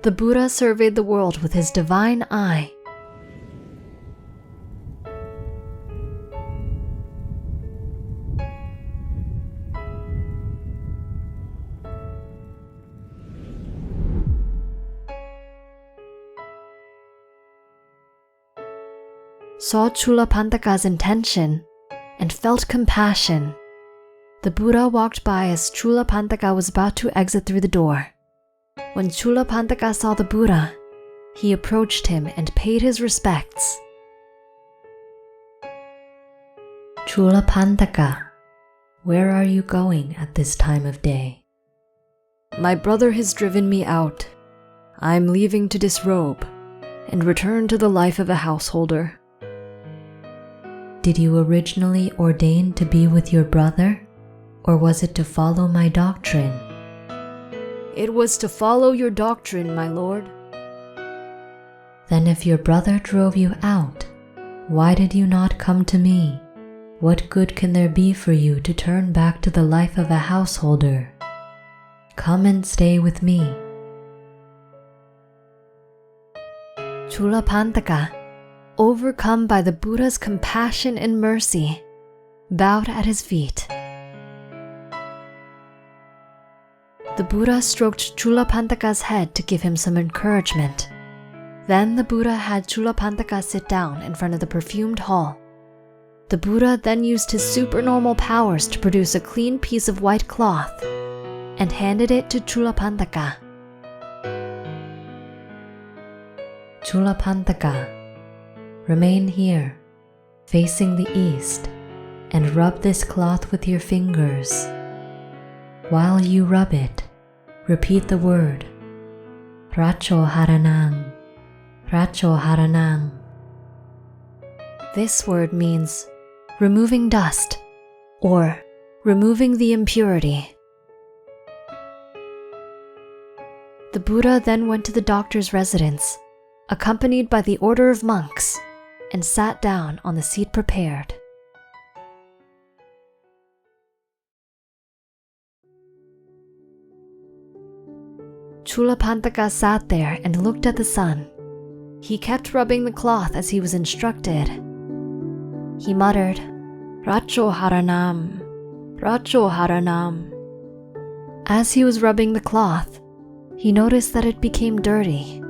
The Buddha surveyed the world with his divine eye. Saw Culapanthaka's intention and felt compassion. The Buddha walked by as Culapanthaka was about to exit through the door. When Culapanthaka saw the Buddha, he approached him and paid his respects. Culapanthaka, where are you going at this time of day? My brother has driven me out. I'm leaving to disrobe and return to the life of a householder. Did you originally ordain to be with your brother, or was it to follow my doctrine? It was to follow your doctrine, my lord. Then if your brother drove you out, why did you not come to me? What good can there be for you to turn back to the life of a householder? Come and stay with me. Culapanthaka, overcome by the Buddha's compassion and mercy, bowed at his feet. The Buddha stroked Culapanthaka's head to give him some encouragement. Then the Buddha had Culapanthaka sit down in front of the perfumed hall. The Buddha then used his supernormal powers to produce a clean piece of white cloth and handed it to Culapanthaka. Culapanthaka, remain here, facing the east, and rub this cloth with your fingers. While you rub it, repeat the word, Racho Haranang, Racho Haranang. This word means removing dust or removing the impurity. The Buddha then went to the doctor's residence, accompanied by the order of monks, and sat down on the seat prepared. Culapanthaka sat there and looked at the sun. He kept rubbing the cloth as he was instructed. He muttered, Racho Haranam, Racho Haranam. As he was rubbing the cloth, he noticed that it became dirty.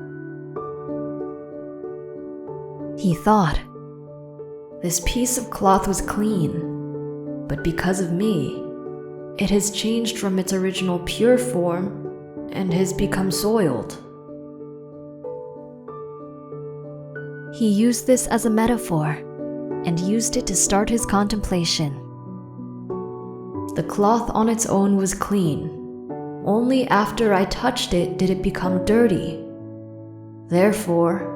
He thought, this piece of cloth was clean, but because of me, it has changed from its original pure form and has become soiled. He used this as a metaphor and used it to start his contemplation. The cloth on its own was clean. Only after I touched it did it become dirty. Therefore,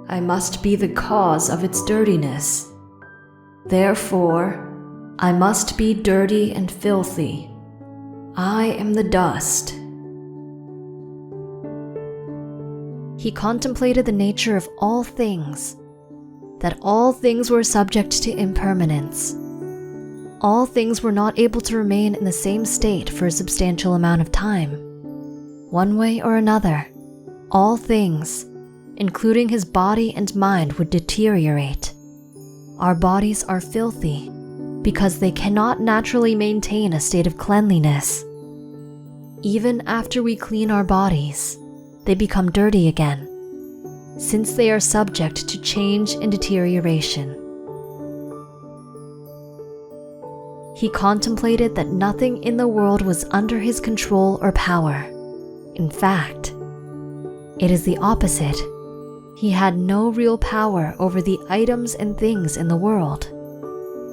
I must be the cause of its dirtiness. Therefore, I must be dirty and filthy. I am the dust. He contemplated the nature of all things, that all things were subject to impermanence. All things were not able to remain in the same state for a substantial amount of time. One way or another, all things, including his body and mind, would deteriorate. Our bodies are filthy because they cannot naturally maintain a state of cleanliness. Even after we clean our bodies, they become dirty again, since they are subject to change and deterioration. He contemplated that nothing in the world was under his control or power. In fact, it is the opposite. He had no real power over the items and things in the world.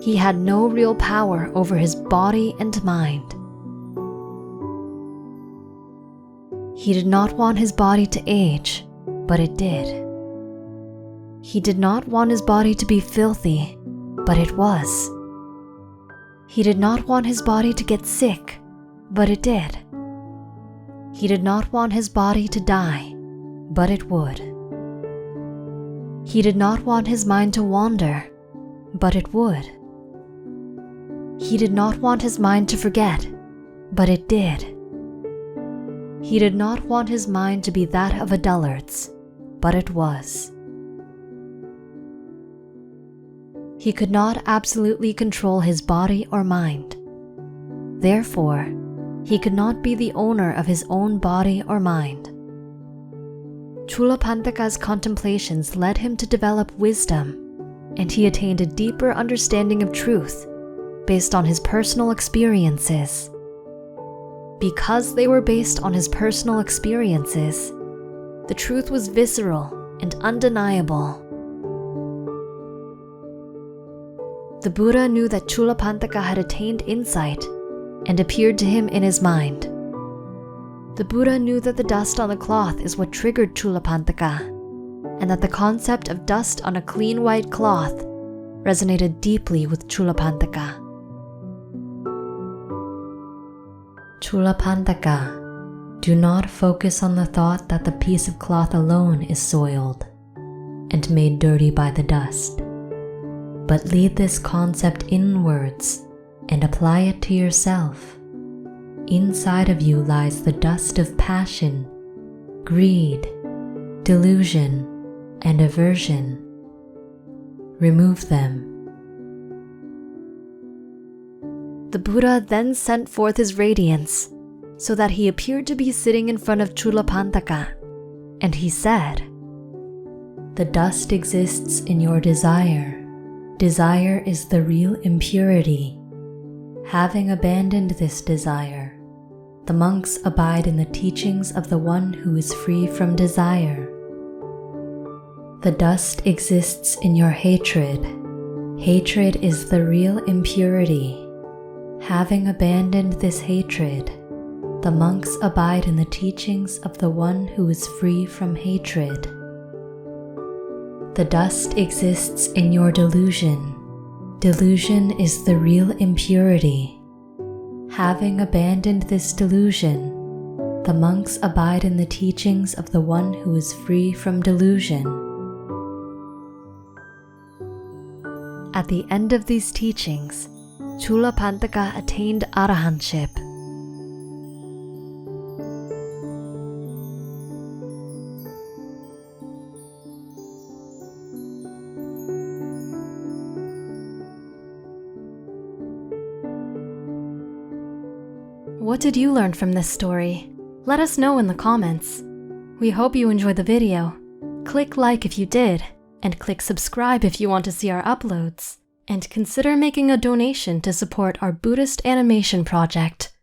He had no real power over his body and mind. He did not want his body to age, but it did. He did not want his body to be filthy, but it was. He did not want his body to get sick, but it did. He did not want his body to die, but it would. He did not want his mind to wander, but it would. He did not want his mind to forget, but it did. He did not want his mind to be that of a dullard's, but it was. He could not absolutely control his body or mind. Therefore, he could not be the owner of his own body or mind. Culapanthaka's contemplations led him to develop wisdom, and he attained a deeper understanding of truth based on his personal experiences. Because they were based on his personal experiences, the truth was visceral and undeniable. The Buddha knew that Culapanthaka had attained insight and appeared to him in his mind. The Buddha knew that the dust on the cloth is what triggered Culapanthaka, and that the concept of dust on a clean white cloth resonated deeply with Culapanthaka. Culapanthaka, do not focus on the thought that the piece of cloth alone is soiled and made dirty by the dust, but lead this concept inwards and apply it to yourself. Inside of you lies the dust of passion, greed, delusion, and aversion. Remove them. The Buddha then sent forth his radiance, so that he appeared to be sitting in front of Culapanthaka, and he said, "The dust exists in your desire. Desire is the real impurity. Having abandoned this desire, the monks abide in the teachings of the one who is free from desire. The dust exists in your hatred. Hatred is the real impurity. Having abandoned this hatred, the monks abide in the teachings of the one who is free from hatred. The dust exists in your delusion. Delusion is the real impurity. Having abandoned this delusion, the monks abide in the teachings of the one who is free from delusion." At the end of these teachings, Culapanthaka attained arahantship. What did you learn from this story? Let us know in the comments. We hope you enjoyed the video. Click like if you did, and click subscribe if you want to see our uploads. And consider making a donation to support our Buddhist animation project.